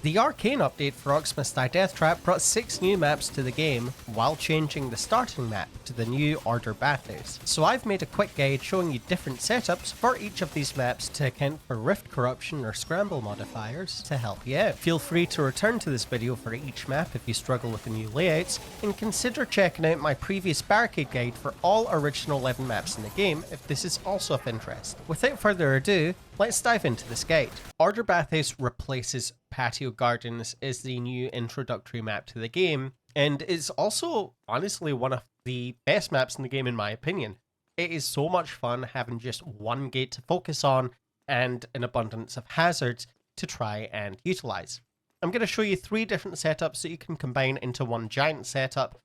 The Arcane update for Orcs Must Die Deathtrap brought 6 new maps to the game while changing the starting map to the new Order Bathhouse. So I've made a quick guide showing you different setups for each of these maps to account for rift corruption or scramble modifiers to help you out. Feel free to return to this video for each map if you struggle with the new layouts, and consider checking out my previous Barricade Guide for all original 11 maps in the game if this is also of interest. Without further ado, let's dive into this guide. Order Bathhouse replaces Patio Gardens as the new introductory map to the game, and is also honestly one of the best maps in the game in my opinion. It is so much fun having just one gate to focus on and an abundance of hazards to try and utilize. I'm going to show you 3 different setups that you can combine into one giant setup,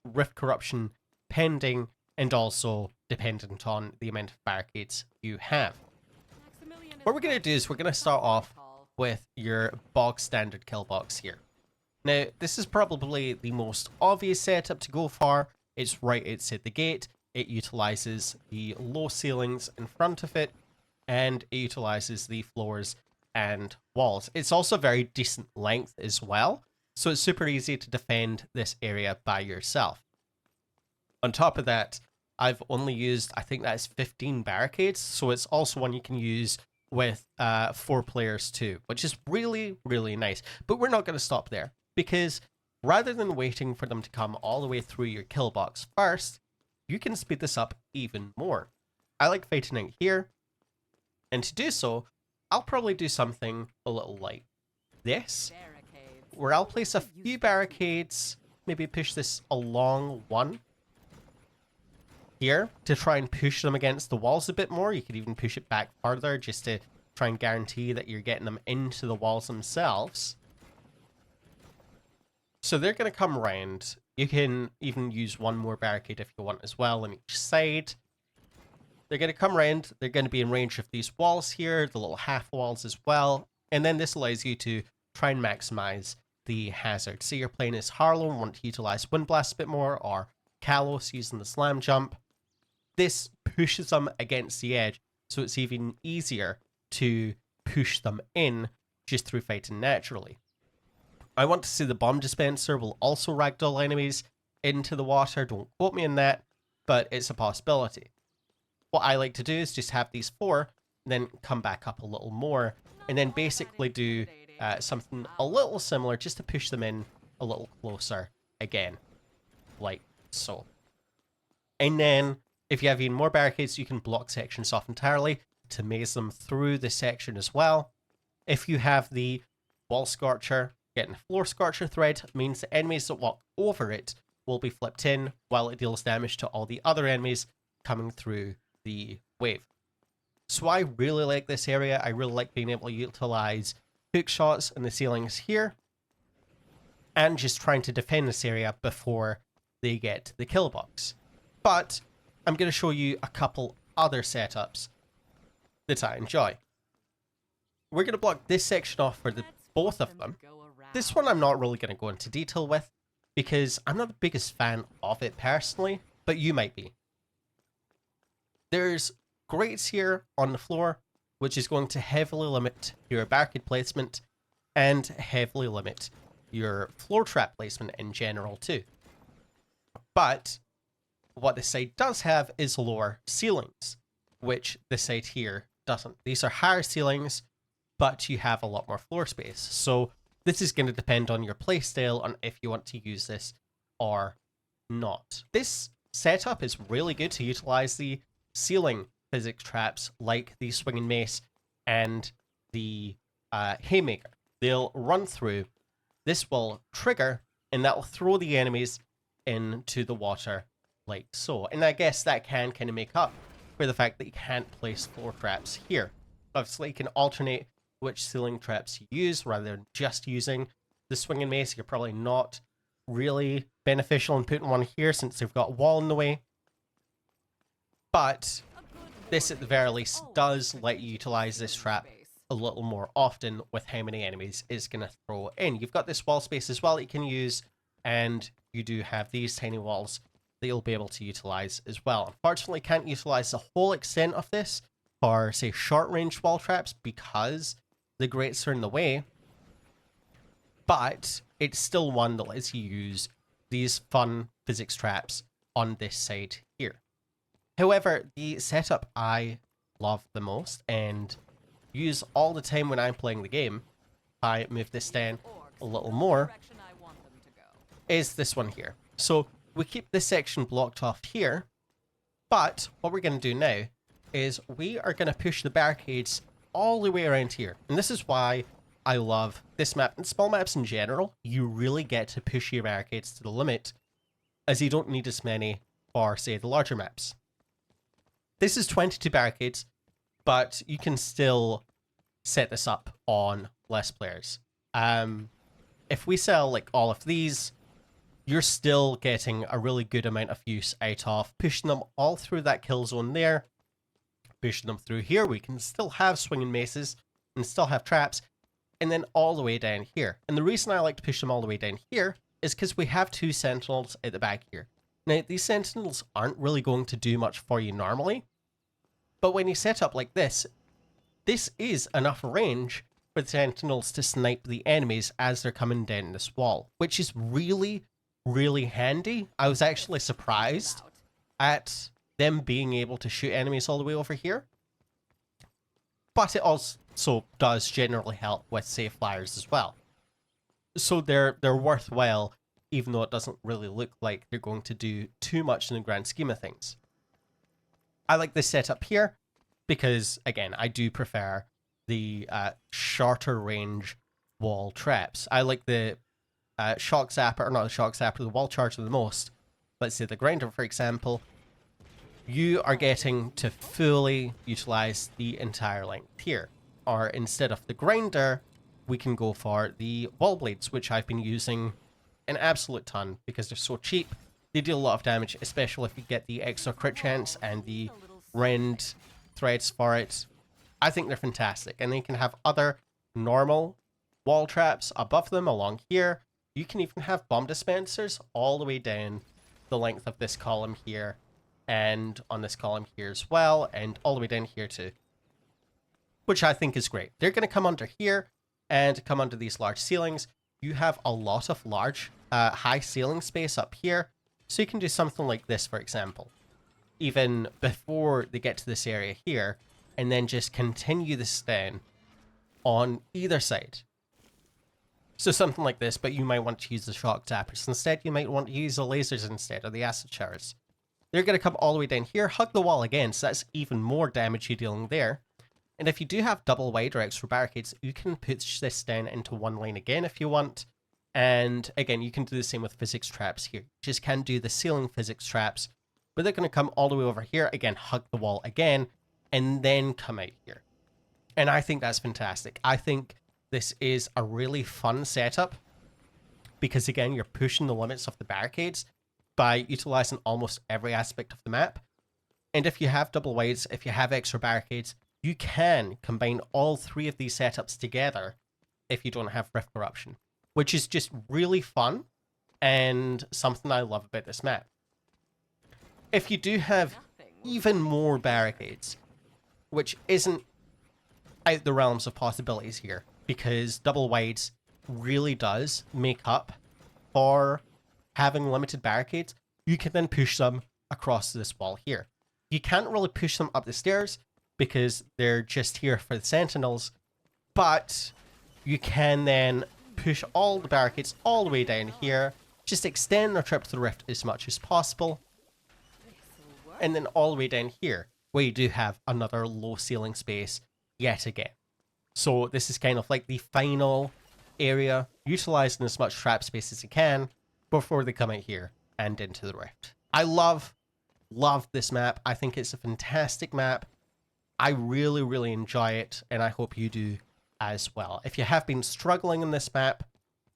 rift corruption pending, and also dependent on the amount of barricades you have. What we're going to do is we're going to start off with your bog standard kill box here. Now, this is probably the most obvious setup to go for. It's right outside the gate. It utilizes the low ceilings in front of it, and it utilizes the floors and walls. It's also very decent length as well, so it's super easy to defend this area by yourself. On top of that, I've only used, I think that's 15 barricades, so it's also one you can use with 4 players too, which is really, really nice. But we're not going to stop there, because rather than waiting for them to come all the way through your kill box first, you can speed this up even more. I like fighting out here, and to do so, I'll probably do something a little like this, where I'll place a few barricades, maybe push this along one here to try and push them against the walls a bit more. You could even push it back further just to try and guarantee that you're getting them into the walls themselves. So they're going to come around. You can even use one more barricade if you want as well on each side. They're going to come around. They're going to be in range of these walls here, the little half walls as well. And then this allows you to try and maximize the hazard. Say you're playing as Harlow and want to utilize Wind Blast a bit more, or Kalos using the Slam Jump. This pushes them against the edge, so it's even easier to push them in just through fighting naturally. I want to see the bomb dispenser will also ragdoll enemies into the water. Don't quote me on that, but it's a possibility. What I like to do is just have these 4, and then come back up a little more, and then basically do something a little similar just to push them in a little closer again, like so. And then if you have even more barricades, you can block sections off entirely to maze them through the section as well. If you have the wall scorcher, getting a floor scorcher thread means the enemies that walk over it will be flipped in while it deals damage to all the other enemies coming through the wave. So I really like this area. I really like being able to utilize hook shots in the ceilings here and just trying to defend this area before they get to the kill box. But I'm going to show you a couple other setups that I enjoy. We're going to block this section off for both of them. This one I'm not really going to go into detail with, because I'm not the biggest fan of it personally, but you might be. There's grates here on the floor, which is going to heavily limit your barricade placement and heavily limit your floor trap placement in general too. But what this side does have is lower ceilings, which this side here doesn't. These are higher ceilings, but you have a lot more floor space. So this is going to depend on your playstyle on if you want to use this or not. This setup is really good to utilize the ceiling physics traps like the swinging mace and the haymaker. They'll run through. This will trigger, and that will throw the enemies into the water like so. And I guess that can kind of make up for the fact that you can't place floor traps here. Obviously, you can alternate which ceiling traps you use rather than just using the swinging mace. You're probably not really beneficial in putting one here since they've got a wall in the way. But this at the very least does let you utilize this trap a little more often with how many enemies it's going to throw in. You've got this wall space as well that you can use, and you do have these tiny walls that you'll be able to utilize as well. Unfortunately, can't utilize the whole extent of this for, say, short range wall traps because the grates are in the way. but it's still one that lets you use these fun physics traps on this side here. However, the setup I love the most and use all the time when I'm playing the game, I move this down a little more, is this one here. So we keep this section blocked off here, but what we're going to do now is we are going to push the barricades all the way around here. And this is why I love this map and small maps in general. You really get to push your barricades to the limit, as you don't need as many for, say, the larger maps. This is 22 barricades, but you can still set this up on less players. If we sell like all of these, you're still getting a really good amount of use out of pushing them all through that kill zone there, pushing them through here. We can still have swinging maces and still have traps, and then all the way down here. And the reason I like to push them all the way down here is because we have 2 sentinels at the back here. Now, these sentinels aren't really going to do much for you normally, but when you set up like this, this is enough range for the sentinels to snipe the enemies as they're coming down this wall, which is really, really handy. I was actually surprised at them being able to shoot enemies all the way over here, but it also does generally help with safe flyers as well. So they're worthwhile, even though it doesn't really look like they're going to do too much in the grand scheme of things. I like this setup here because, again, I do prefer the shorter range wall traps. I like the shock zapper, or not the shock zapper, the wall charger the most. Let's say the grinder, for example. You are getting to fully utilize the entire length here. Or instead of the grinder, we can go for the wall blades, which I've been using an absolute ton because they're so cheap. They deal a lot of damage, especially if you get the extra crit chance and the rend threads for it. I think they're fantastic, and they can have other normal wall traps above them along here. You can even have bomb dispensers all the way down the length of this column here, and on this column here as well, and all the way down here too, which I think is great. They're going to come under here and come under these large ceilings. You have a lot of large high ceiling space up here, so you can do something like this, for example, even before they get to this area here, and then just continue this down on either side. So something like this, but you might want to use the shock zappers instead. You might want to use the lasers instead, or the acid showers. They're going to come all the way down here, hug the wall again, so that's even more damage you're dealing there. And if you do have double wide or extra barricades, you can push this down into one lane again if you want. And again, you can do the same with physics traps here. You just can't do the ceiling physics traps, but they're going to come all the way over here, again, hug the wall again, and then come out here. And I think that's fantastic. I think this is a really fun setup because, again, you're pushing the limits of the barricades by utilizing almost every aspect of the map. And if you have double wides, if you have extra barricades, you can combine all 3 of these setups together if you don't have Rift Corruption, which is just really fun and something I love about this map. If you do have even more barricades, which isn't out the realms of possibilities here, because double wides really does make up for having limited barricades, you can then push them across this wall here. You can't really push them up the stairs because they're just here for the sentinels, but you can then push all the barricades all the way down here, just extend their trip to the rift as much as possible, and then all the way down here, where you do have another low ceiling space yet again. So this is kind of like the final area, utilizing as much trap space as you can before they come out here and into the rift. I love this map. I think it's a fantastic map. I really, really enjoy it, and I hope you do as well. If you have been struggling in this map,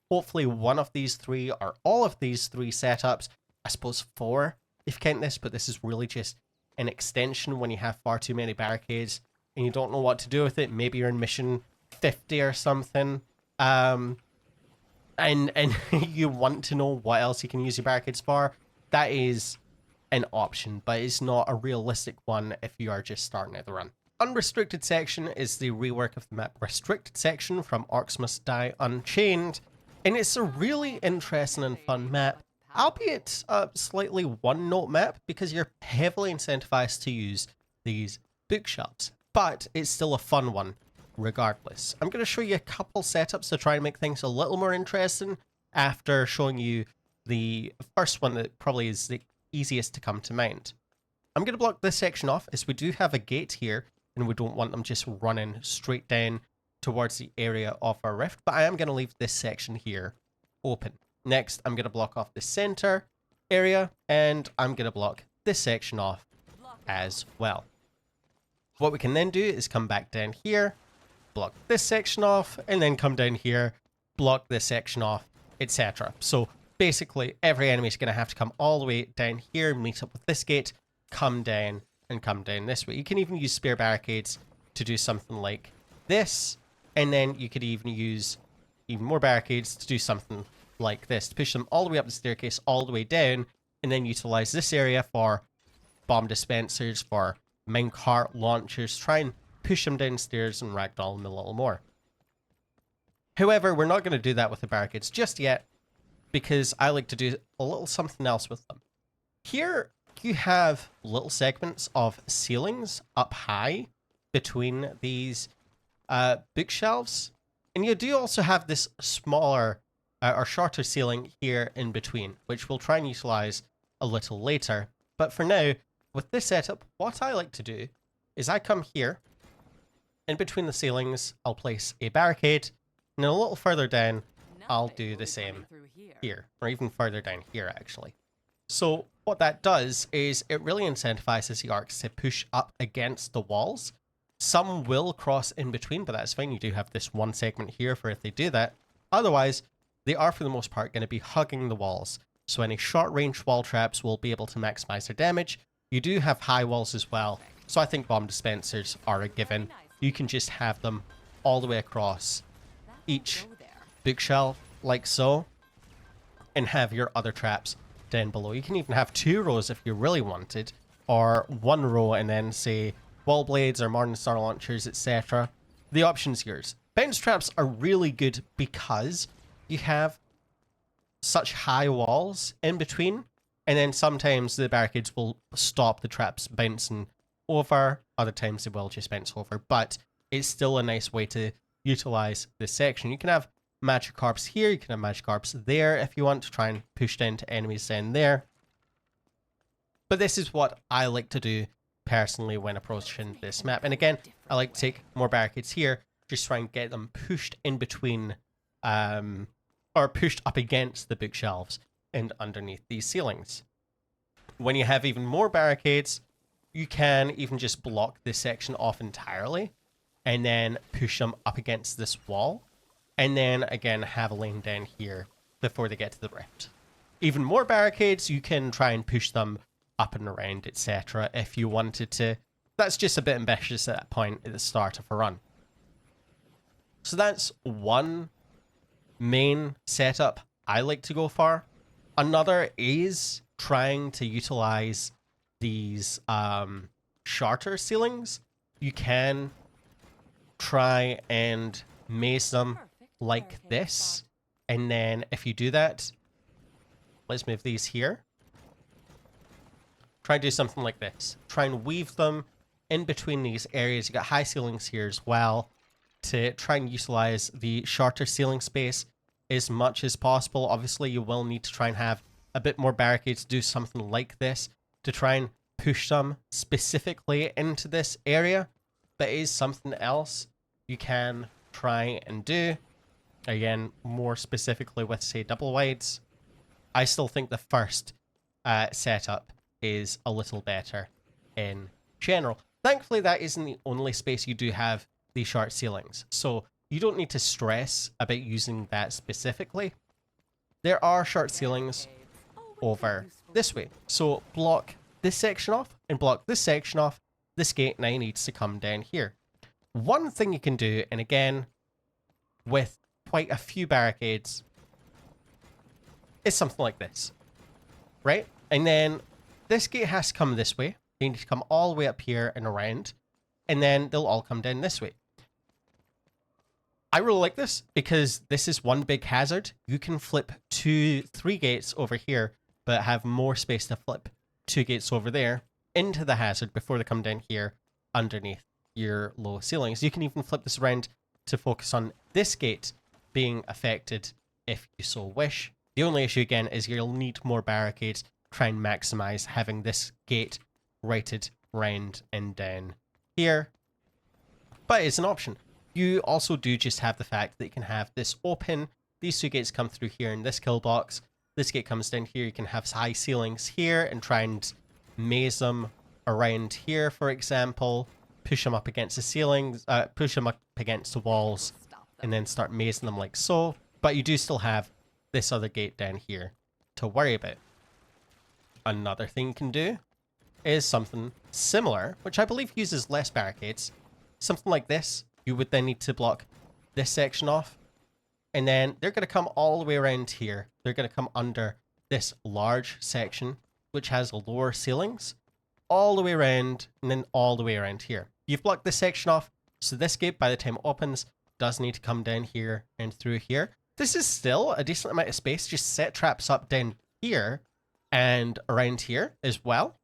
hopefully one of these 3 or all of these 3 setups, I suppose 4 if you count this, but this is really just an extension when you have far too many barricades and you don't know what to do with it. Maybe you're in mission 50 or something, and you want to know what else you can use your barricades for. That is an option, but it's not a realistic one if you are just starting out the run. Unrestricted Section is the rework of the map Restricted Section from Orcs Must Die Unchained. And it's a really interesting and fun map, albeit a slightly one-note map because you're heavily incentivized to use these bookshelves. But it's still a fun one, regardless. I'm going to show you a couple setups to try and make things a little more interesting after showing you the first one that probably is the easiest to come to mind. I'm going to block this section off as we do have a gate here and we don't want them just running straight down towards the area of our rift, but I am going to leave this section here open. Next, I'm going to block off the center area and I'm going to block this section off as well. What we can then do is come back down here, block this section off, and then come down here, block this section off, etc. So basically, every enemy is going to have to come all the way down here, meet up with this gate, come down, and come down this way. You can even use spare barricades to do something like this, and then you could even use even more barricades to do something like this, to push them all the way up the staircase, all the way down, and then utilize this area for bomb dispensers, for minecart launchers, try and push them downstairs and ragdoll them a little more. However, we're not going to do that with the barricades just yet, because I like to do a little something else with them. Here, you have little segments of ceilings up high between these bookshelves, and you do also have this smaller or shorter ceiling here in between, which we'll try and utilize a little later. But for now, with this setup, what I like to do is I come here, in between the ceilings, I'll place a barricade, and then a little further down, I'll do the same here, or even further down here, actually. So what that does is it really incentivizes the arcs to push up against the walls. Some will cross in between, but that's fine. You do have this one segment here for if they do that. Otherwise, they are, for the most part, going to be hugging the walls. So any short-range wall traps will be able to maximize their damage. You do have high walls as well, so I think bomb dispensers are a given. You can just have them all the way across each bookshelf, like so, and have your other traps down below. You can even have 2 rows if you really wanted, or 1 row and then, say, wall blades or Morningstar launchers, etc. The option's yours. Bounce traps are really good because you have such high walls in between, and then sometimes the barricades will stop the traps bouncing over, other times they will just bounce over, but it's still a nice way to utilize this section. You can have Magikarps here, you can have Magikarps there if you want to try and push down to enemies down there. But this is what I like to do personally when approaching this map. And again, I like to take more barricades here, just try and get them pushed in between, or pushed up against the bookshelves and underneath these ceilings. When you have even more barricades, you can even just block this section off entirely and then push them up against this wall, and then again have a lane down here before they get to the rift. Even more barricades, you can try and push them up and around, etc. if you wanted to. That's just a bit ambitious at that point at the start of a run. So that's one main setup I like to go for. Another is trying to utilize these shorter ceilings. You can try and maze them like this, and then if you do that, let's move these here. Try and do something like this. Try and weave them in between these areas. You got high ceilings here as well, to try and utilize the shorter ceiling space as much as possible. Obviously, you will need to try and have a bit more barricades to do something like this, to try and push them specifically into this area. That is something else you can try and do. Again, more specifically with, say, double wides. I still think the first setup is a little better in general. Thankfully, that isn't the only space you do have these short ceilings, so you don't need to stress about using that specifically. There are short ceilings over this way, so block this section off and block this section off. This gate now needs to come down here. One thing you can do, and again, with quite a few barricades, is something like this, right? And then this gate has to come this way. They need to come all the way up here and around, and then they'll all come down this way. I really like this because this is one big hazard. You can flip 3 gates over here, but have more space to flip 2 gates over there into the hazard before they come down here underneath your low ceilings. You can even flip this around to focus on this gate being affected if you so wish. The only issue again is you'll need more barricades. Try and maximize having this gate righted round and down here. But it's an option. You also do just have the fact that you can have this open. These 2 gates come through here in this kill box. This gate comes down here. You can have high ceilings here and try and maze them around here, for example. Push them up against the ceilings, push them up against the walls, and then start mazing them like so. But you do still have this other gate down here to worry about. Another thing you can do is something similar, which I believe uses less barricades. Something like this. You would then need to block this section off. And then they're going to come all the way around here. They're going to come under this large section, which has lower ceilings, all the way around, and then all the way around here. You've blocked this section off, so this gate, by the time it opens, does need to come down here and through here. This is still a decent amount of space. Just set traps up down here and around here as well.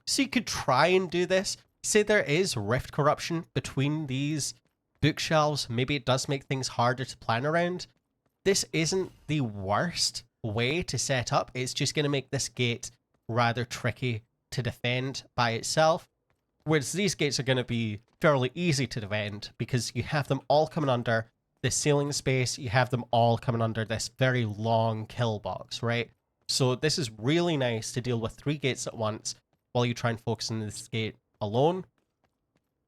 So you could try and do this. Say there is rift corruption between these bookshelves. Maybe it does make things harder to plan around. This isn't the worst way to set up. It's just going to make this gate rather tricky to defend by itself. Whereas these gates are going to be fairly easy to defend because you have them all coming under this ceiling space. You have them all coming under this very long kill box, right? So this is really nice to deal with 3 gates at once while you try and focus on this gate alone.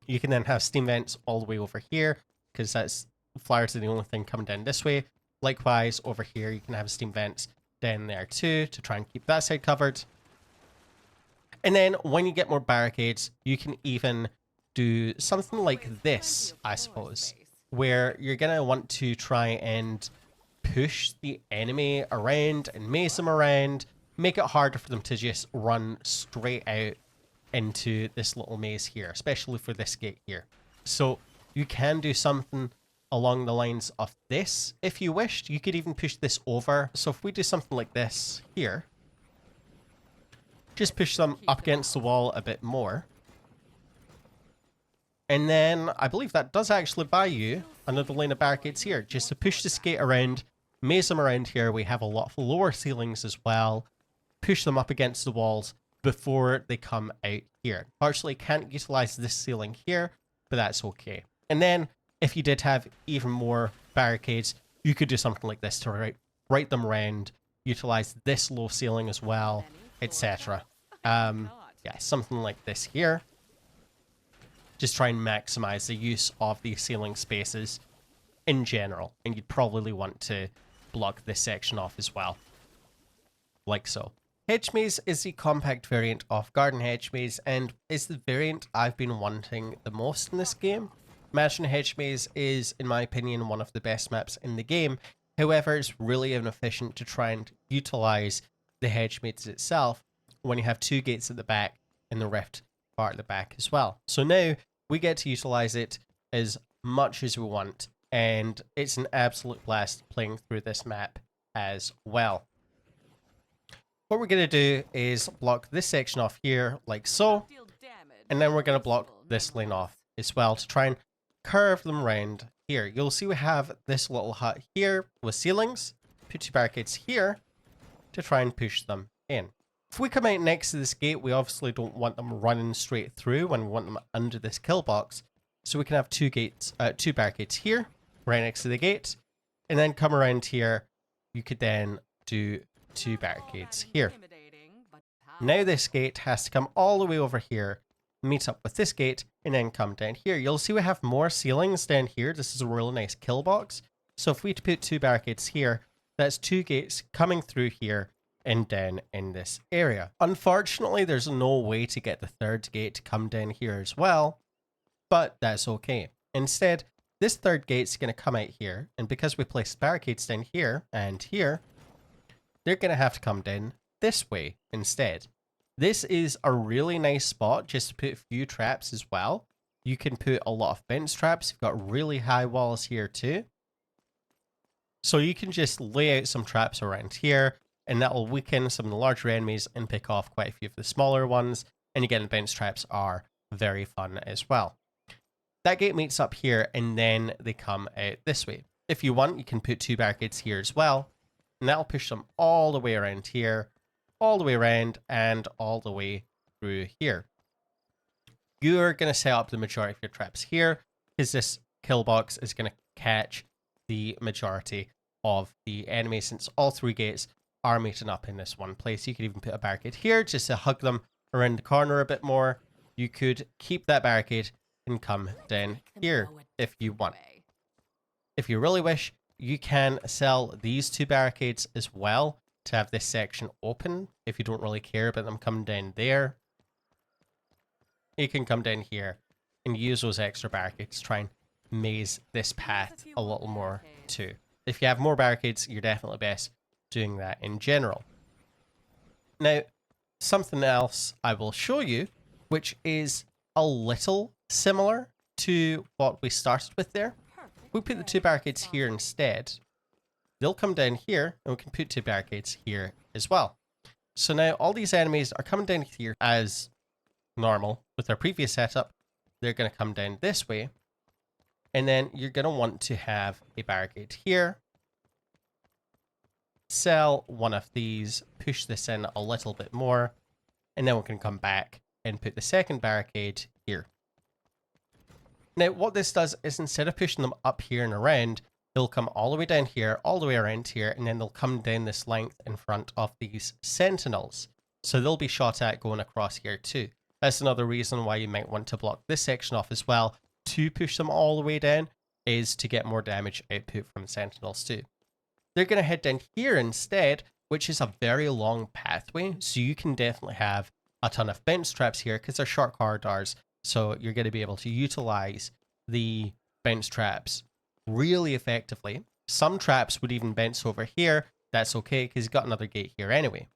You can then have steam vents all the way over here because that's flyers are the only thing coming down this way. Likewise, over here you can have steam vents down there too to try and keep that side covered. And then when you get more barricades, you can even do something like this, I suppose, where you're going to want to try and push the enemy around and maze them around, make it harder for them to just run straight out into this little maze here, especially for this gate here. So you can do something along the lines of this if you wished. You could even push this over. So if we do something like this here, just push them up against the wall a bit more. And then I believe that does actually buy you another lane of barricades here. Just to push this gate around, maze them around here. We have a lot of lower ceilings as well. Push them up against the walls before they come out here. Partially can't utilize this ceiling here, but that's okay. And then if you did have even more barricades, you could do something like this to right them around, utilize this low ceiling as well, etc. Yeah, something like this here. Just try and maximize the use of these ceiling spaces in general. And you'd probably want to block this section off as well. Like so. Hedge Maze is the compact variant of Garden Hedge Maze and is the variant I've been wanting the most in this game. Mansion Hedge Maze is, in my opinion, one of the best maps in the game. However, it's really inefficient to try and utilize the Hedge Maze itself when you have 2 gates at the back and the rift part at the back as well. So now we get to utilize it as much as we want, and it's an absolute blast playing through this map as well. What we're going to do is block this section off here like so, and then we're going to block this lane off as well to try and curve them around here. You'll see we have this little hut here with ceilings. Put 2 barricades here to try and push them in. If we come out next to this gate, we obviously don't want them running straight through when we want them under this kill box. So we can have 2 barricades here, right next to the gate, and then come around here. You could then do 2 barricades here. Now this gate has to come all the way over here, meet up with this gate, and then come down here. You'll see we have more ceilings down here. This is a really nice kill box. So if we put 2 barricades here, that's 2 gates coming through here and down in this area. Unfortunately, there's no way to get the 3rd gate to come down here as well, but that's okay. Instead, this 3rd gate's going to come out here, and because we placed barricades down here and here, they're going to have to come down this way instead. This is a really nice spot just to put a few traps as well. You can put a lot of bench traps. You've got really high walls here too. So you can just lay out some traps around here, and that'll weaken some of the larger enemies and pick off quite a few of the smaller ones. And again, bench traps are very fun as well. That gate meets up here, and then they come out this way. If you want, you can put 2 barricades here as well, and that'll push them all the way around here, all the way around, and all the way through here. You're going to set up the majority of your traps here, because this kill box is going to catch the majority of the enemies, since all 3 gates are meeting up in this one place. You could even put a barricade here just to hug them around the corner a bit more. You could keep that barricade and come down here if you want. If you really wish, you can sell these 2 barricades as well to have this section open if you don't really care about them coming down there. You can come down here and use those extra barricades to try and maze this path a little more too. If you have more barricades, you're definitely best doing that in general. Now, something else I will show you, which is a little similar to what we started with there. We put the 2 barricades here instead. They'll come down here, and we can put 2 barricades here as well. So now all these enemies are coming down here as normal with our previous setup. They're going to come down this way, and then you're going to want to have a barricade here. Sell one of these, push this in a little bit more, and then we can come back and put the second barricade here. Now, what this does is instead of pushing them up here and around, they'll come all the way down here, all the way around here, and then they'll come down this length in front of these sentinels. So they'll be shot at going across here too. That's another reason why you might want to block this section off as well, to push them all the way down, is to get more damage output from sentinels too. They're going to head down here instead, which is a very long pathway, so you can definitely have a ton of bench traps here because they're short corridors, so you're going to be able to utilize the bench traps really effectively. Some traps would even bench over here. That's okay because you've got another gate here anyway.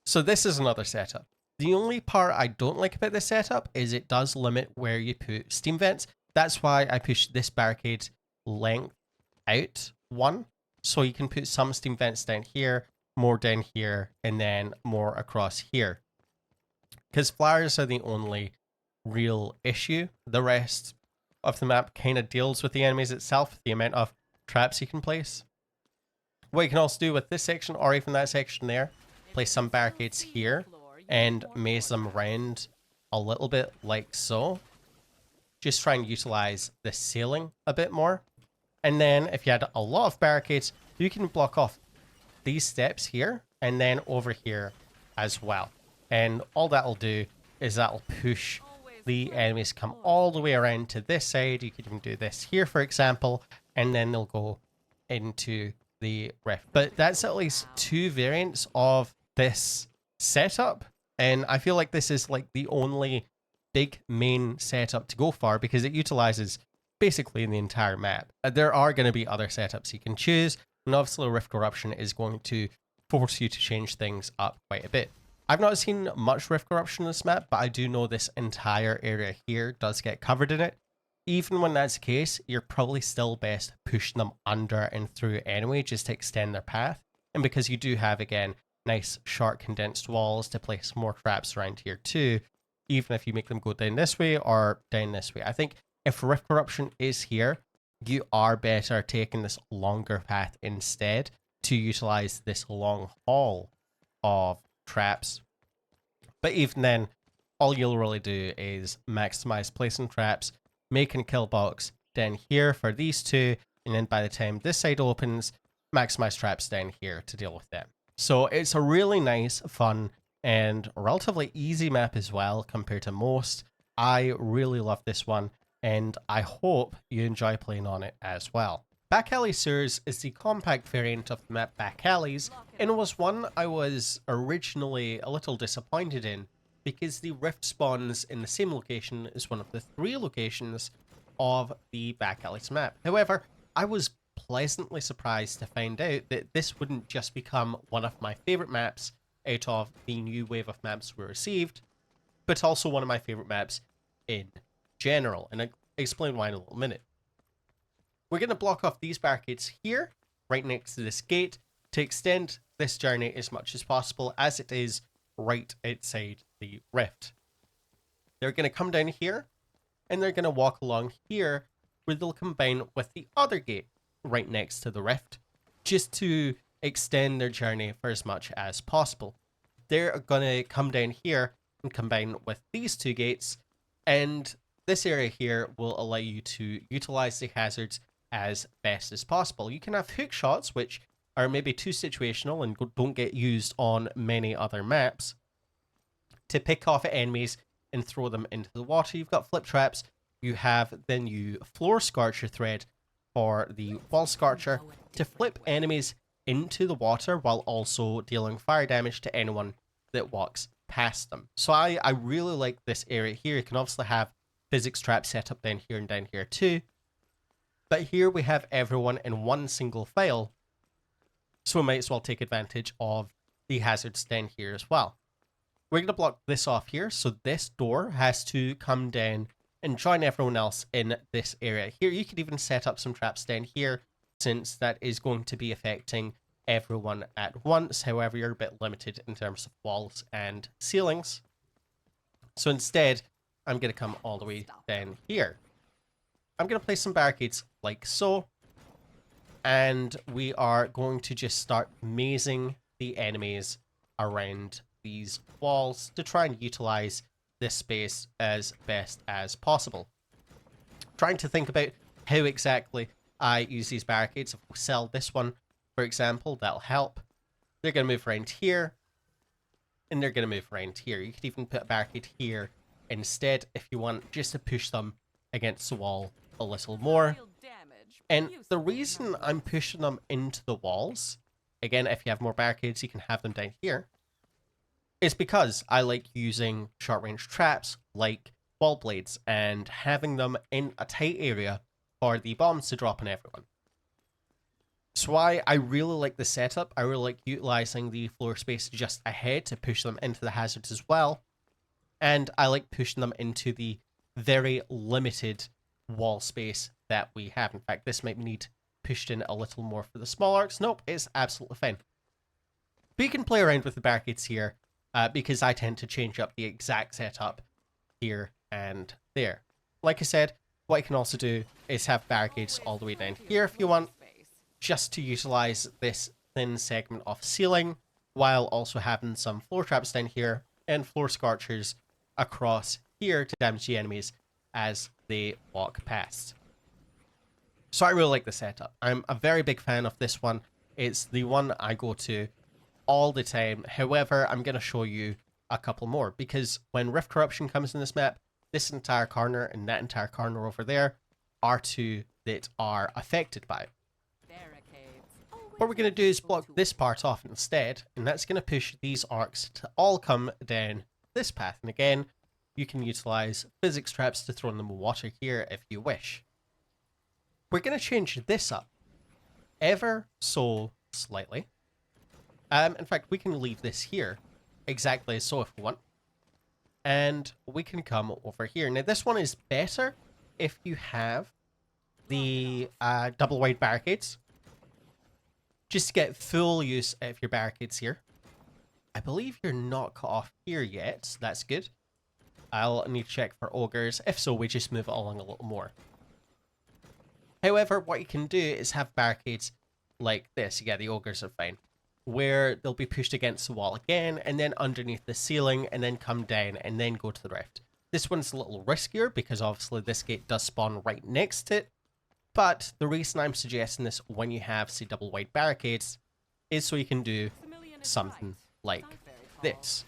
So this is another setup. The only part I don't like about this setup is it does limit where you put steam vents. That's why I pushed this barricade length out 1. So you can put some steam vents down here, more down here, and then more across here. Because flyers are the only real issue. The rest of the map kind of deals with the enemies itself, the amount of traps you can place. What you can also do with this section, or even that section there, place some barricades here and maze them around a little bit like so. Just try and utilize the ceiling a bit more. And then if you had a lot of barricades, you can block off these steps here and then over here as well. And all that'll do is that'll push the enemies come all the way around to this side. You could even do this here, for example, and then they'll go into the rift. But that's at least 2 variants of this setup. And I feel like this is like the only big main setup to go for because it utilizes basically the entire map. There are going to be other setups you can choose, and obviously Rift Corruption is going to force you to change things up quite a bit. I've not seen much Rift Corruption in this map, but I do know this entire area here does get covered in it. Even when that's the case, you're probably still best pushing them under and through anyway, just to extend their path. And because you do have, again, nice short condensed walls to place more traps around here too, even if you make them go down this way or down this way. I think if Rift Corruption is here, you are better taking this longer path instead to utilize this long haul of traps. But even then, all you'll really do is maximize placing traps, making a kill box down here for these 2, and then by the time this side opens, maximize traps down here to deal with them. So it's a really nice, fun, and relatively easy map as well compared to most. I really love this one, and I hope you enjoy playing on it as well. Back Alleys Sewers is the compact variant of the map Back Alleys, and was one I was originally a little disappointed in because the rift spawns in the same location as one of the 3 locations of the Back Alleys map. However, I was pleasantly surprised to find out that this wouldn't just become one of my favourite maps out of the new wave of maps we received, but also one of my favourite maps in general, and I'll explain why in a little minute. We're going to block off these barricades here, right next to this gate, to extend this journey as much as possible, as it is right outside the rift. They're going to come down here, and they're going to walk along here, where they'll combine with the other gate right next to the rift, just to extend their journey for as much as possible. They're going to come down here and combine with these two gates, and this area here will allow you to utilize the hazards as best as possible. You can have hook shots, which are maybe too situational and don't get used on many other maps, to pick off at enemies and throw them into the water. You've got flip traps. You have the new floor scorcher thread for the wall scorcher to flip enemies into the water while also dealing fire damage to anyone that walks past them. So I really like this area here. You can obviously have physics traps set up down here and down here too. But here we have everyone in one single file, so we might as well take advantage of the hazards down here as well. We're going to block this off here, so this door has to come down and join everyone else in this area here. You could even set up some traps down here, since that is going to be affecting everyone at once. However, you're a bit limited in terms of walls and ceilings. So instead, I'm going to come all the way down here. I'm going to place some barricades like so, and we are going to just start mazing the enemies around these walls to try and utilize this space as best as possible. Trying to think about how exactly I use these barricades. If we sell this one, for example, that'll help. They're going to move around here, and they're going to move around here. You could even put a barricade here instead if you want, just to push them against the wall a little more. And the reason I'm pushing them into the walls, again, if you have more barricades, you can have them down here, is because I like using short-range traps like wall blades and having them in a tight area for the bombs to drop on everyone. So I really like the setup. I really like utilizing the floor space just ahead to push them into the hazards as well. And I like pushing them into the very limited wall space that we have. In fact, this might need pushed in a little more for the small arcs. Nope, it's absolutely fine. But you can play around with the barricades here, because I tend to change up the exact setup here and there. Like I said, what you can also do is have barricades all the way down here if you want, just to utilize this thin segment of ceiling, while also having some floor traps down here and floor scorchers across here to damage the enemies as they walk past. So I really like the setup. I'm a very big fan of this one. It's the one I go to all the time. However, I'm going to show you a couple more, because when Rift Corruption comes in this map, this entire corner and that entire corner over there are two that are affected by it. What we're going to do is block this part off instead, and that's going to push these arcs to all come down this path. And again, you can utilize physics traps to throw in the water here if you wish. We're going to change this up ever so slightly. In fact, we can leave this here exactly so if we want. And we can come over here. Now, this one is better if you have the double wide barricades, just to get full use of your barricades here. I believe you're not cut off here yet, so that's good. I'll need to check for ogres. If so, we just move it along a little more. However, what you can do is have barricades like this. Yeah, the ogres are fine, where they'll be pushed against the wall again, and then underneath the ceiling, and then come down, and then go to the rift. This one's a little riskier, because obviously this gate does spawn right next to it. But the reason I'm suggesting this when you have, say, double wide barricades, is so you can do something like this.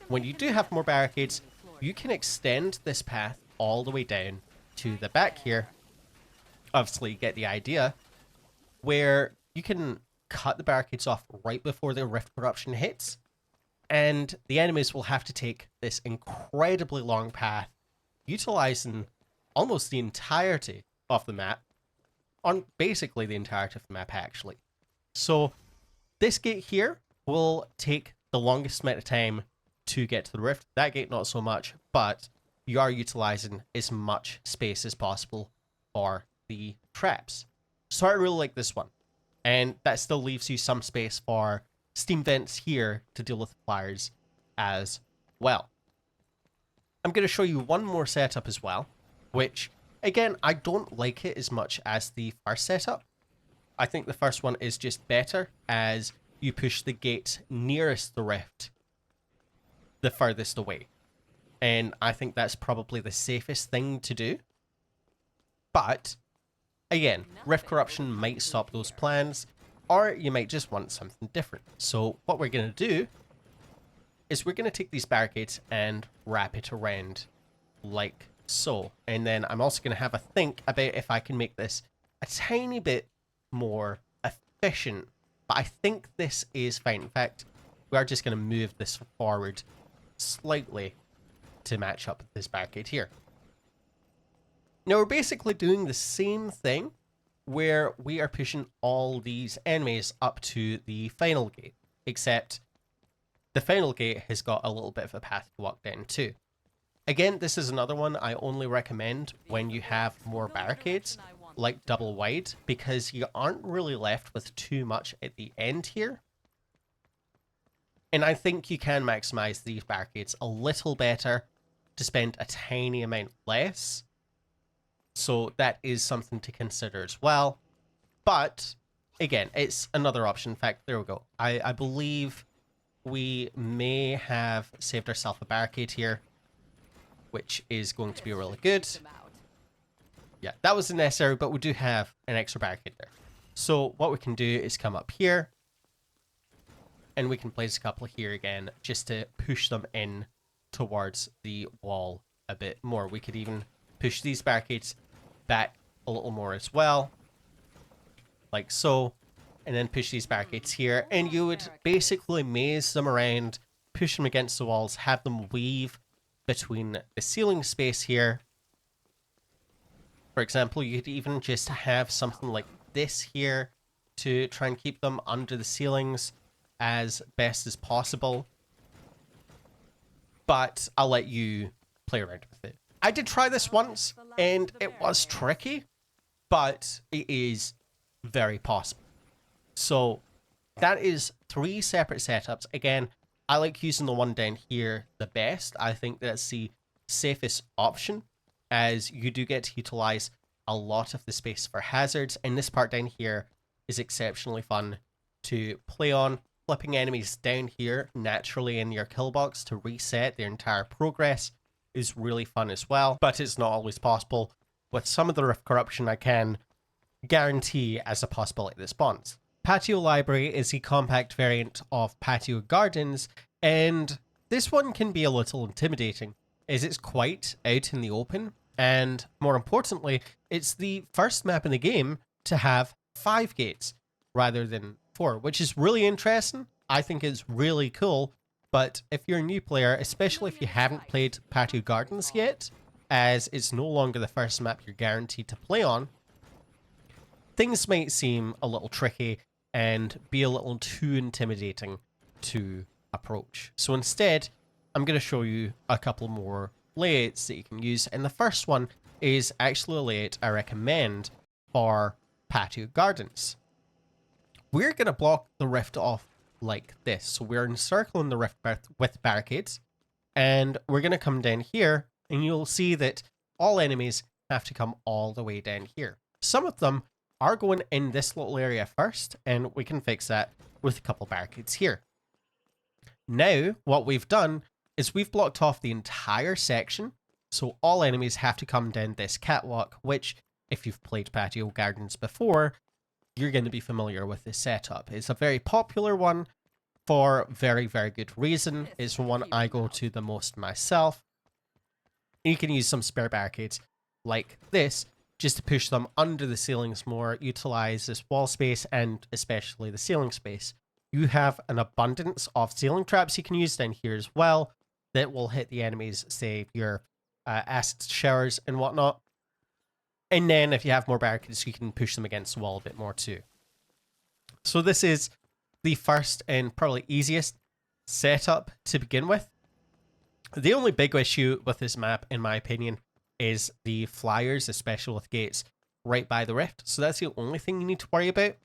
When you do have more barricades, you can extend this path all the way down to the back here. Obviously, you get the idea, where you can cut the barricades off right before the Rift Corruption hits, and the enemies will have to take this incredibly long path, utilizing almost the entirety of the map, on basically the entirety of the map actually. So this gate here will take the longest amount of time to get to the rift. That gate not so much, but you are utilizing as much space as possible for the traps. So I really like this one. And that still leaves you some space for steam vents here to deal with fires as well. I'm going to show you one more setup as well, which, again, I don't like it as much as the first setup. I think the first one is just better, as you push the gate nearest the rift the furthest away. And I think that's probably the safest thing to do. But, again, rift corruption might stop those plans, or you might just want something different. So what we're going to do is we're going to take these barricades and wrap it around like so. And then I'm also going to have a think about if I can make this a tiny bit more efficient. But I think this is fine. In fact, we are just going to move this forward slightly to match up with this barricade here. Now we're basically doing the same thing where we are pushing all these enemies up to the final gate, except the final gate has got a little bit of a path to walk down too. Again, this is another one I only recommend when you have more barricades, like double wide, because you aren't really left with too much at the end here. And I think you can maximize these barricades a little better to spend a tiny amount less. So that is something to consider as well. But again, it's another option. In fact, there we go. I believe we may have saved ourselves a barricade here, which is going to be really good. Yeah, that wasn't necessary, but we do have an extra barricade there. So what we can do is come up here, and we can place a couple here again, just to push them in towards the wall a bit more. We could even push these barricades back a little more as well, like so, and then push these barricades here, and you would basically maze them around, push them against the walls, have them weave between the ceiling space here. For example, you could even just have something like this here to try and keep them under the ceilings as best as possible. But I'll let you play around with it. I did try this once, and it was tricky, but it is very possible. So that is 3 separate setups. Again, I like using the one down here the best. I think that's the safest option, as you do get to utilize a lot of the space for hazards. And this part down here is exceptionally fun to play on. Flipping enemies down here naturally in your kill box to reset their entire progress is really fun as well, but it's not always possible. With some of the rift corruption, I can guarantee as a possibility that spawns. Patio Library is the compact variant of Patio Gardens, and this one can be a little intimidating, as it's quite out in the open, and more importantly, it's the first map in the game to have 5 gates rather than 4, which is really interesting. I think it's really cool, but if you're a new player, especially if you haven't played Patio Gardens yet, as it's no longer the first map you're guaranteed to play on, things might seem a little tricky and be a little too intimidating to approach. So instead, I'm going to show you a couple more layouts that you can use, and the first one is actually a layout I recommend for Patio Gardens. We're going to block the rift off like this. So we're encircling the rift with barricades, and we're going to come down here, and you'll see that all enemies have to come all the way down here. Some of them are going in this little area first, and we can fix that with a couple barricades here. Now, what we've done is we've blocked off the entire section, so all enemies have to come down this catwalk, which, if you've played Patio Gardens before, you're going to be familiar with this setup. It's a very popular one for very, very good reason. It's one I go to the most myself. You can use some spare barricades like this just to push them under the ceilings more, utilize this wall space and especially the ceiling space. You have an abundance of ceiling traps you can use down here as well that will hit the enemies, say your acid showers and whatnot. And then if you have more barricades, you can push them against the wall a bit more too. So this is the first and probably easiest setup to begin with. The only big issue with this map, in my opinion, is the flyers, especially with gates, right by the rift. So that's the only thing you need to worry about.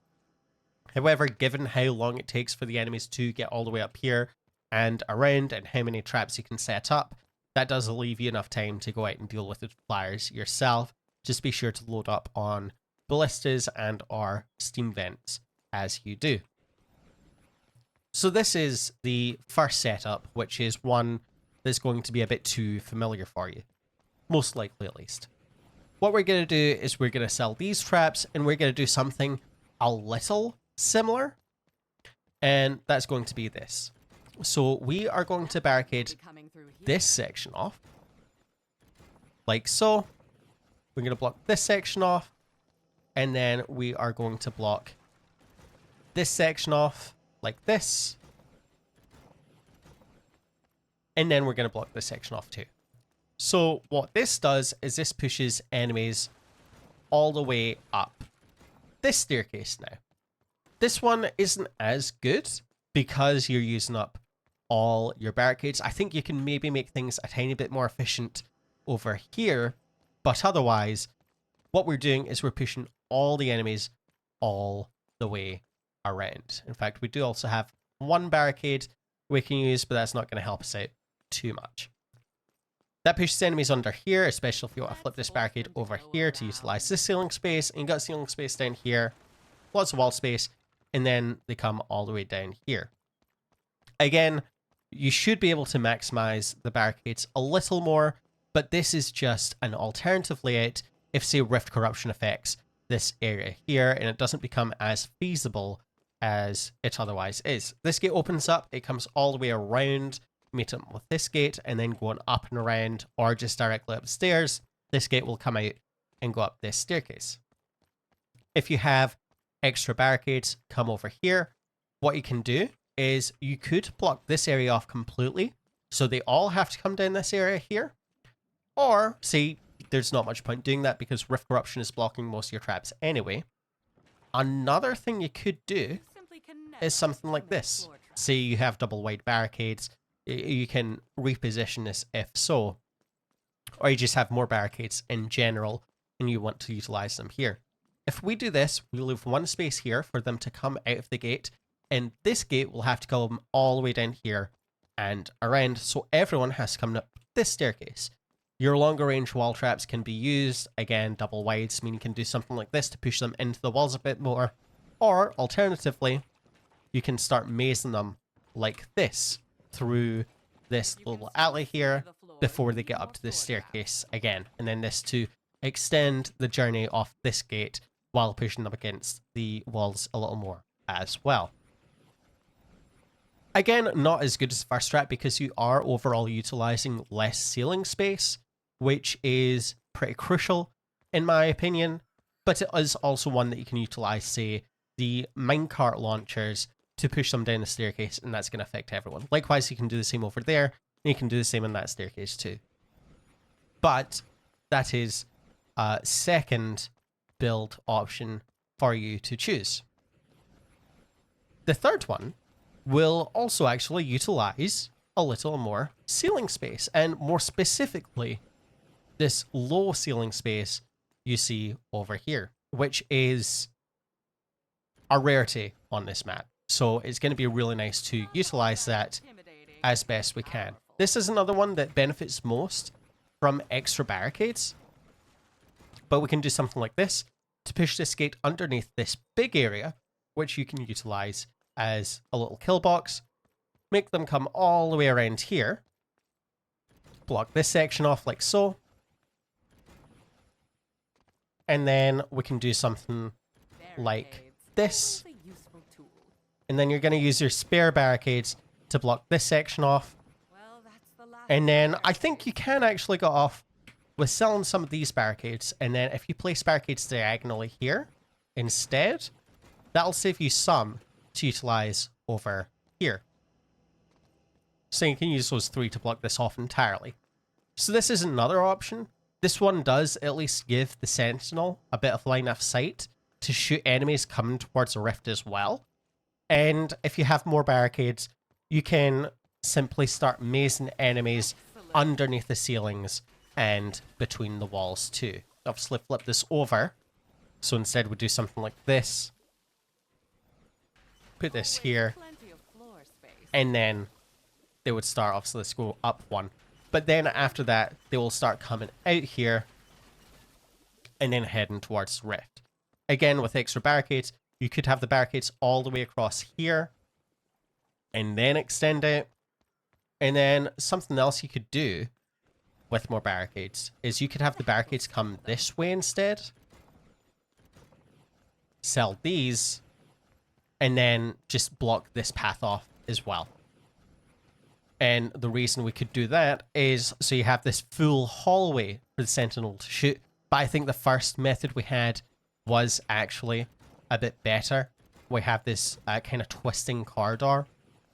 However, given how long it takes for the enemies to get all the way up here and around and how many traps you can set up, that does leave you enough time to go out and deal with the flyers yourself. Just be sure to load up on ballistas and or steam vents as you do. So this is the first setup, which is one that's going to be a bit too familiar for you. Most likely, at least. What we're going to do is we're going to sell these traps, and we're going to do something a little similar. And that's going to be this. So we are going to barricade this section off. Like so. We're going to block this section off. And then we are going to block this section off like this. And then we're going to block this section off too. So what this does is this pushes enemies all the way up this staircase now. This one isn't as good because you're using up all your barricades. I think you can maybe make things a tiny bit more efficient over here, but otherwise what we're doing is we're pushing all the enemies all the way around. In fact, we do also have one barricade we can use, but that's not going to help us out too much. That pushes enemies under here, especially if you want to flip this barricade over here to utilize this ceiling space. And you got ceiling space down here, lots of wall space, and then they come all the way down here. Again, you should be able to maximize the barricades a little more, but this is just an alternative layout if, say, Rift Corruption affects this area here, and it doesn't become as feasible as it otherwise is. This gate opens up, it comes all the way around, meet up with this gate, and then going up and around, or just directly upstairs. This gate will come out and go up this staircase. If you have extra barricades come over here, what you can do is you could block this area off completely, so they all have to come down this area here. Or, say, there's not much point doing that because Rift Corruption is blocking most of your traps anyway. Another thing you could do is something like this. Say you have double wide barricades, you can reposition this if so. Or you just have more barricades in general and you want to utilize them here. If we do this, we leave one space here for them to come out of the gate, and this gate will have to come all the way down here and around, so everyone has to come up this staircase. Your longer range wall traps can be used, again, double wides, meaning you can do something like this to push them into the walls a bit more, or alternatively, you can start mazing them like this through this little alley here before they get up to this staircase again, and then this to extend the journey off this gate while pushing them against the walls a little more as well. Again, not as good as the first strat because you are overall utilizing less ceiling space, which is pretty crucial in my opinion, but it is also one that you can utilize, say, the minecart launchers to push them down the staircase, and that's going to affect everyone. Likewise, you can do the same over there, and you can do the same on that staircase too. But that is a second build option for you to choose. The third one will also actually utilize a little more ceiling space, and more specifically, this low ceiling space you see over here, which is a rarity on this map. So it's going to be really nice to utilize that as best we can. This is another one that benefits most from extra barricades, but we can do something like this to push this gate underneath this big area, which you can utilize as a little kill box, make them come all the way around here, block this section off like so, and then we can do something like this, and then you're going to use your spare barricades to block this section off, and then I think you can actually get off with selling some of these barricades, and then if you place barricades diagonally here instead, that'll save you some to utilize over here. So you can use those three to block this off entirely. So this is another option. This one does at least give the sentinel a bit of line of sight to shoot enemies coming towards the rift as well. And if you have more barricades, you can simply start mazing enemies underneath the ceilings and between the walls too. Obviously flip this over. So instead we do something like this. Put this here. And then they would start, obviously let's go up one. But then after that, they will start coming out here and then heading towards the rift. Again, with extra barricades, you could have the barricades all the way across here and then extend out. And then something else you could do with more barricades is you could have the barricades come this way instead. Sell these and then just block this path off as well. And the reason we could do that is so you have this full hallway for the Sentinel to shoot. But I think the first method we had was actually a bit better. We have this kind of twisting corridor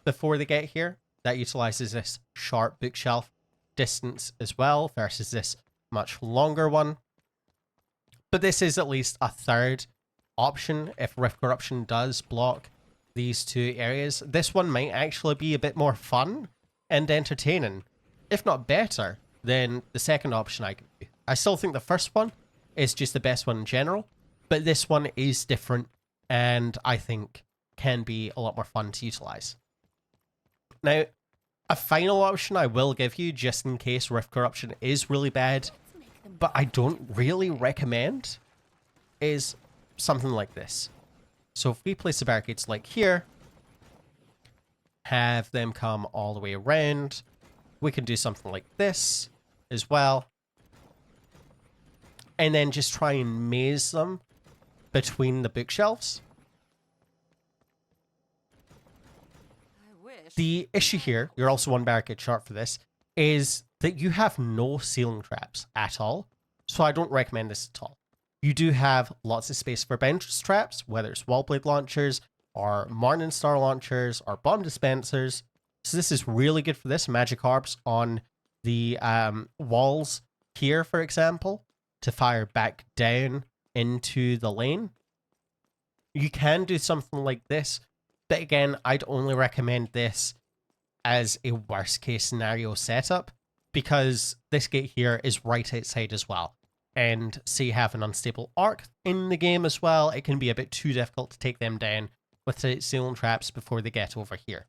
before they get here that utilizes this sharp bookshelf distance as well versus this much longer one. But this is at least a third option if Rift Corruption does block these two areas. This one might actually be a bit more fun and entertaining, if not better, than the second option I can do. I still think the first one is just the best one in general, but this one is different and I think can be a lot more fun to utilize. Now, a final option I will give you just in case Rift Corruption is really bad, but I don't really recommend, is something like this. So if we place the barricades like here, have them come all the way around, we can do something like this as well. And then just try and maze them between the bookshelves. The issue here, you're also one barricade short for this, is that you have no ceiling traps at all. So I don't recommend this at all. You do have lots of space for bench traps, whether it's wall blade launchers, or Morning Star launchers, or bomb dispensers. So this is really good for this. Magic orbs on the walls here, for example, to fire back down into the lane. You can do something like this, but again, I'd only recommend this as a worst case scenario setup, because this gate here is right outside as well. And say you have an unstable arc in the game as well, it can be a bit too difficult to take them down without ceiling traps before they get over here.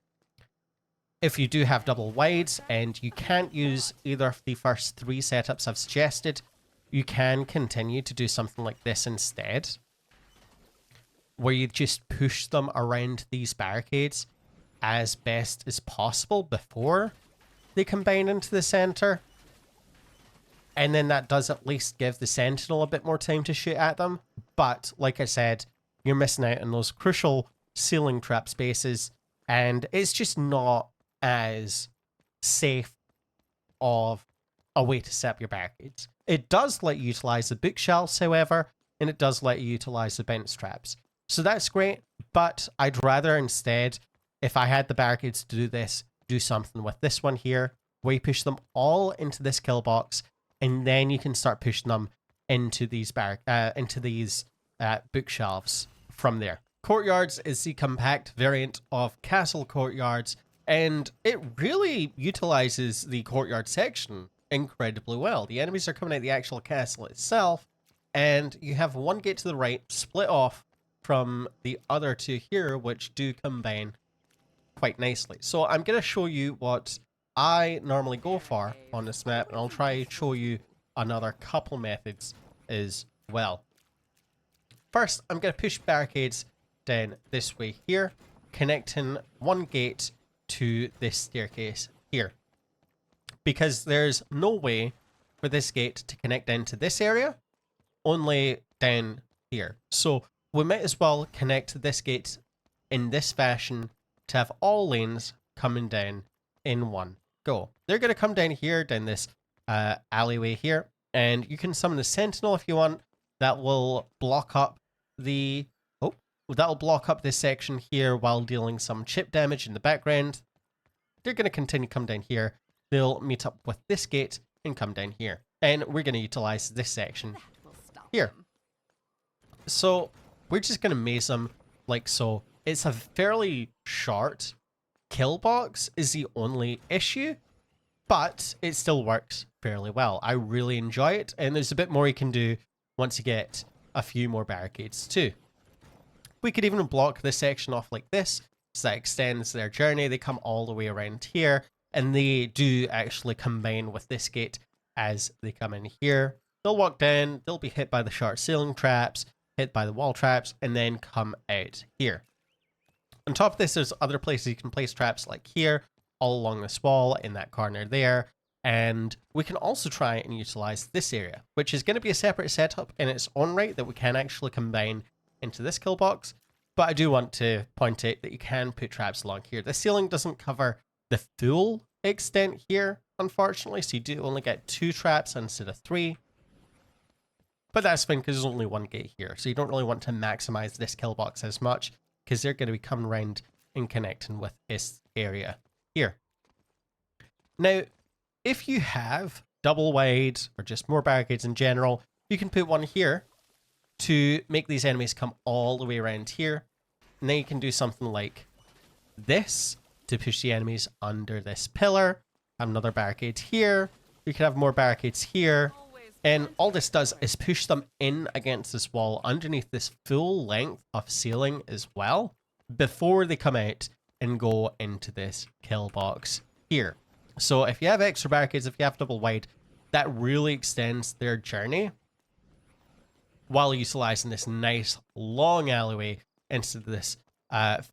If you do have double wides and you can't use either of the first three setups I've suggested, you can continue to do something like this instead, where you just push them around these barricades as best as possible before they combine into the center. And then that does at least give the Sentinel a bit more time to shoot at them. But like I said, you're missing out on those crucial ceiling trap spaces, and it's just not as safe of a way to set up your barricades. It does let you utilize the bookshelves, however, and it does let you utilize the bench traps. So that's great, but I'd rather instead, if I had the barricades to do this, do something with this one here, where you push them all into this kill box, and then you can start pushing them into these bookshelves from there. Courtyards is the compact variant of Castle Courtyards, and it really utilizes the courtyard section incredibly well. The enemies are coming out the actual castle itself, and you have one gate to the right split off from the other two here, which do combine quite nicely. So I'm going to show you what I normally go for on this map, and I'll try to show you another couple methods as well. First, I'm going to push barricades down this way here, connecting one gate to this staircase here, because there's no way for this gate to connect into this area, only down here. So we might as well connect this gate in this fashion to have all lanes coming down in one go. They're going to come down here, down this alleyway here, and you can summon the Sentinel if you want. That will block up the... oh, that'll block up this section here while dealing some chip damage in the background. They're going to continue to come down here. They'll meet up with this gate and come down here. And we're going to utilize this section here. So we're just going to maze them like so. It's a fairly short kill box is the only issue, but it still works fairly well. I really enjoy it, and there's a bit more you can do once you get a few more barricades too. We could even block this section off like this, so that extends their journey. They come all the way around here, and they do actually combine with this gate as they come in here. They'll walk down, they'll be hit by the short ceiling traps, hit by the wall traps, and then come out here. On top of this, there's other places you can place traps like here, all along this wall, in that corner there. And we can also try and utilize this area, which is going to be a separate setup in its own right that we can actually combine into this kill box. But I do want to point out that you can put traps along here. The ceiling doesn't cover the full extent here, unfortunately, so you do only get 2 traps instead of 3. But that's fine because there's only 1 gate here, so you don't really want to maximize this kill box as much because they're going to be coming around and connecting with this area here. Now, if you have double wide or just more barricades in general, you can put one here to make these enemies come all the way around here. And then you can do something like this to push the enemies under this pillar. Have another barricade here. You can have more barricades here. And all this does is push them in against this wall underneath this full length of ceiling as well, before they come out and go into this kill box here. So if you have extra barricades, if you have double wide, that really extends their journey while utilizing this nice long alleyway into this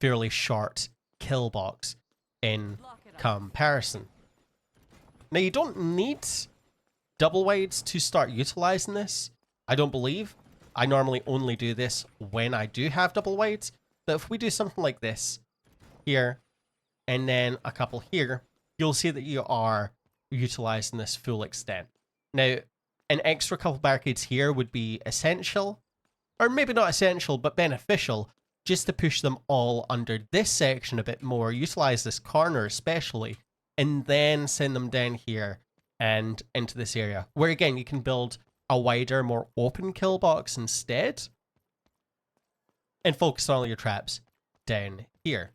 fairly short kill box in comparison. Now, you don't need double wides to start utilizing this, I don't believe. I normally only do this when I do have double wides, but if we do something like this here and then a couple here, you'll see that you are utilizing this full extent. Now, an extra couple barricades here would be essential, or maybe not essential, but beneficial, just to push them all under this section a bit more, utilize this corner especially, and then send them down here and into this area, where again, you can build a wider, more open kill box instead, and focus on all your traps down here.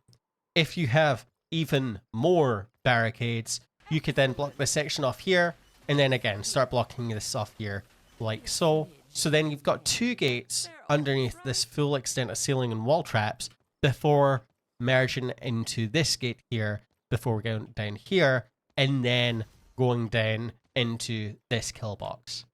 If you have even more barricades, you could then block this section off here, and then again, start blocking this off here, like so. So then you've got 2 gates underneath this full extent of ceiling and wall traps before merging into this gate here, before going down here, and then going down into this kill box.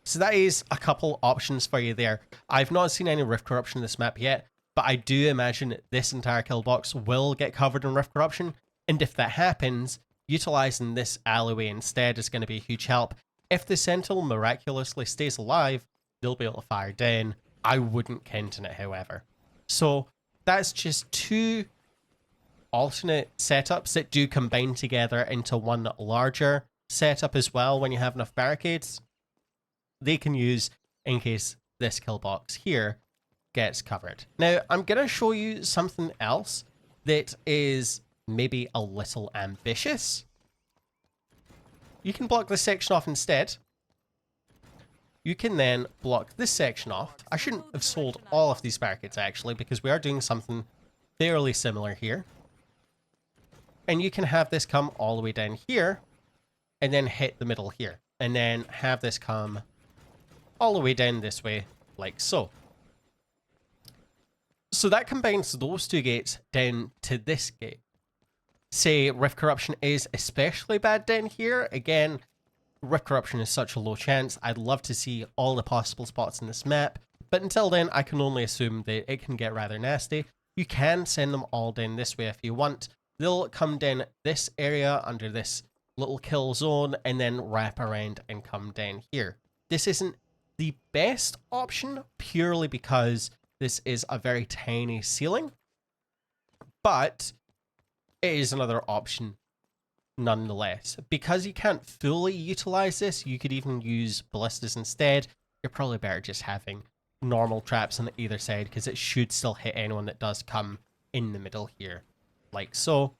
So that is a couple options for you there. I've not seen any Rift Corruption in this map yet, but I do imagine this entire kill box will get covered in Rift Corruption, and if that happens, utilizing this alleyway instead is going to be a huge help. If the Sentinel miraculously stays alive, they'll be able to fire down. I wouldn't count on it, however. So that's just 2 alternate setups that do combine together into one larger setup as well when you have enough barricades. They can use in case this kill box here gets covered. Now, I'm going to show you something else that is maybe a little ambitious. You can block this section off instead. You can then block this section off. I shouldn't have sold all of these barricades actually, because we are doing something fairly similar here. And you can have this come all the way down here and then hit the middle here. And then have this come all the way down this way, like so. So that combines those 2 gates down to this gate. Say Rift Corruption is especially bad down here. Again, Rift Corruption is such a low chance. I'd love to see all the possible spots in this map. But until then, I can only assume that it can get rather nasty. You can send them all down this way if you want. They'll come down this area under this little kill zone and then wrap around and come down here. This isn't the best option purely because this is a very tiny ceiling, but it is another option nonetheless. Because you can't fully utilize this, you could even use ballistas instead. You're probably better just having normal traps on either side because it should still hit anyone that does come in the middle here, like so.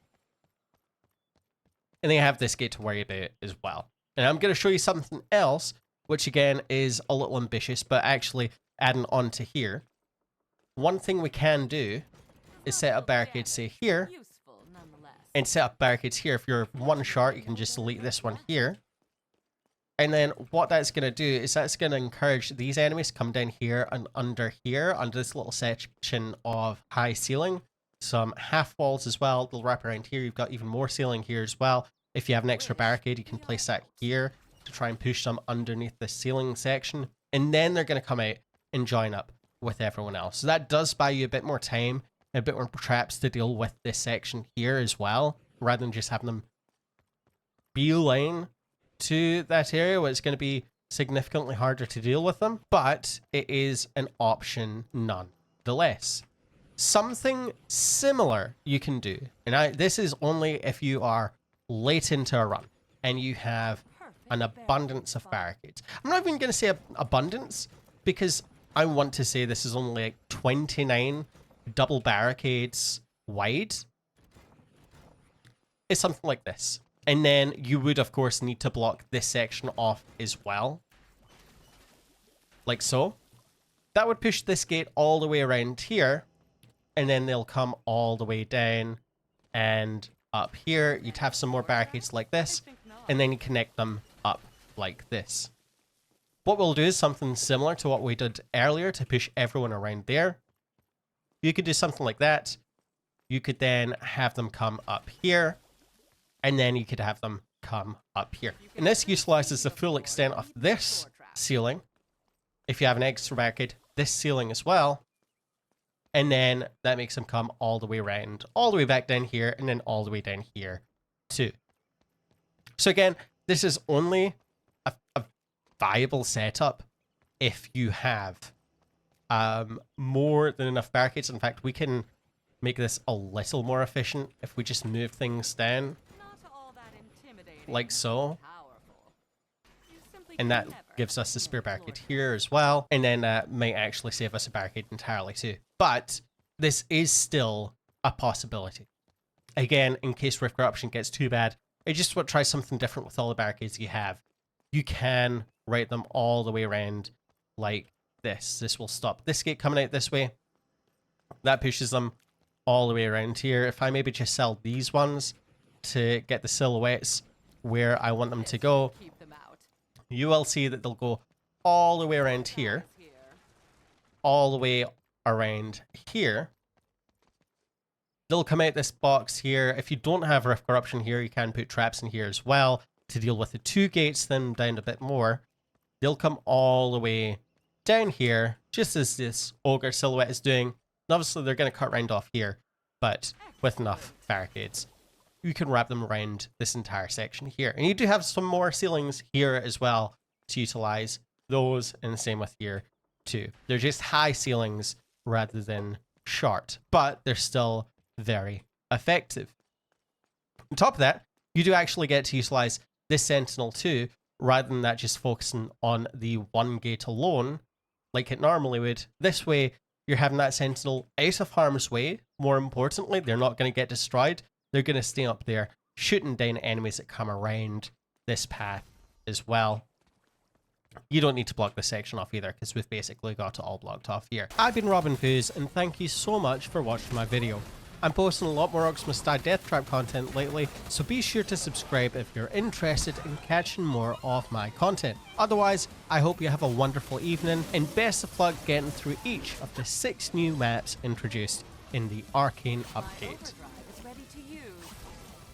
And then you have this gate to worry about as well. And I'm going to show you something else, which again is a little ambitious, but actually adding on to here. One thing we can do is set up barricades, say here, and set up barricades here. If you're one short, you can just delete this one here. And then what that's going to do is that's going to encourage these enemies to come down here and under here, under this little section of high ceiling. Some half walls as well. They'll wrap around here. You've got even more ceiling here as well. If you have an extra barricade, you can place that here to try and push them underneath the ceiling section. And then they're going to come out and join up with everyone else. So that does buy you a bit more time and a bit more traps to deal with this section here as well, rather than just having them beeline to that area where it's going to be significantly harder to deal with them. But it is an option nonetheless. Something similar you can do, and this is only if you are late into a run and you have an abundance of barricades. I'm not even going to say abundance, because I want to say this is only like 29 double barricades wide. It's something like this. And then you would, of course, need to block this section off as well. Like so. That would push this gate all the way around here. And then they'll come all the way down and up here. You'd have some more barricades like this. And then you connect them up like this. What we'll do is something similar to what we did earlier to push everyone around there. You could do something like that. You could then have them come up here. And then you could have them come up here. And this utilizes the full extent of this ceiling. If you have an extra barricade, this ceiling as well. And then that makes them come all the way around, all the way back down here, and then all the way down here too. So again, this is only a viable setup if you have more than enough barricades. In fact, we can make this a little more efficient if we just move things down like so. And that gives us the spare barricade here as well. And then that might actually save us a barricade entirely too. But this is still a possibility. Again, in case Rift Corruption gets too bad, I just want to try something different with all the barricades you have. You can write them all the way around like this. This will stop this gate coming out this way. That pushes them all the way around here. If I maybe just sell these ones to get the silhouettes where I want them to go, you will see that they'll go all the way around here, all the way around here. They'll come out this box here. If you don't have Rift Corruption here, you can put traps in here as well to deal with the two gates, then down a bit more. They'll come all the way down here, just as this ogre silhouette is doing. And obviously, they're going to cut round off here, but with enough barricades, you can wrap them around this entire section here. And you do have some more ceilings here as well to utilize those, and the same with here too. They're just high ceilings rather than short, but they're still very effective. On top of that, you do actually get to utilize this sentinel too, rather than that just focusing on the one gate alone like it normally would. This way, you're having that sentinel out of harm's way. More importantly, they're not going to get destroyed. They're going to stay up there, shooting down enemies that come around this path as well. You don't need to block this section off either, because we've basically got it all blocked off here. I've been Robin Foos, and thank you so much for watching my video. I'm posting a lot more Orcs Must Die Deathtrap content lately, so be sure to subscribe if you're interested in catching more of my content. Otherwise, I hope you have a wonderful evening, and best of luck getting through each of the 6 new maps introduced in the Arcane update.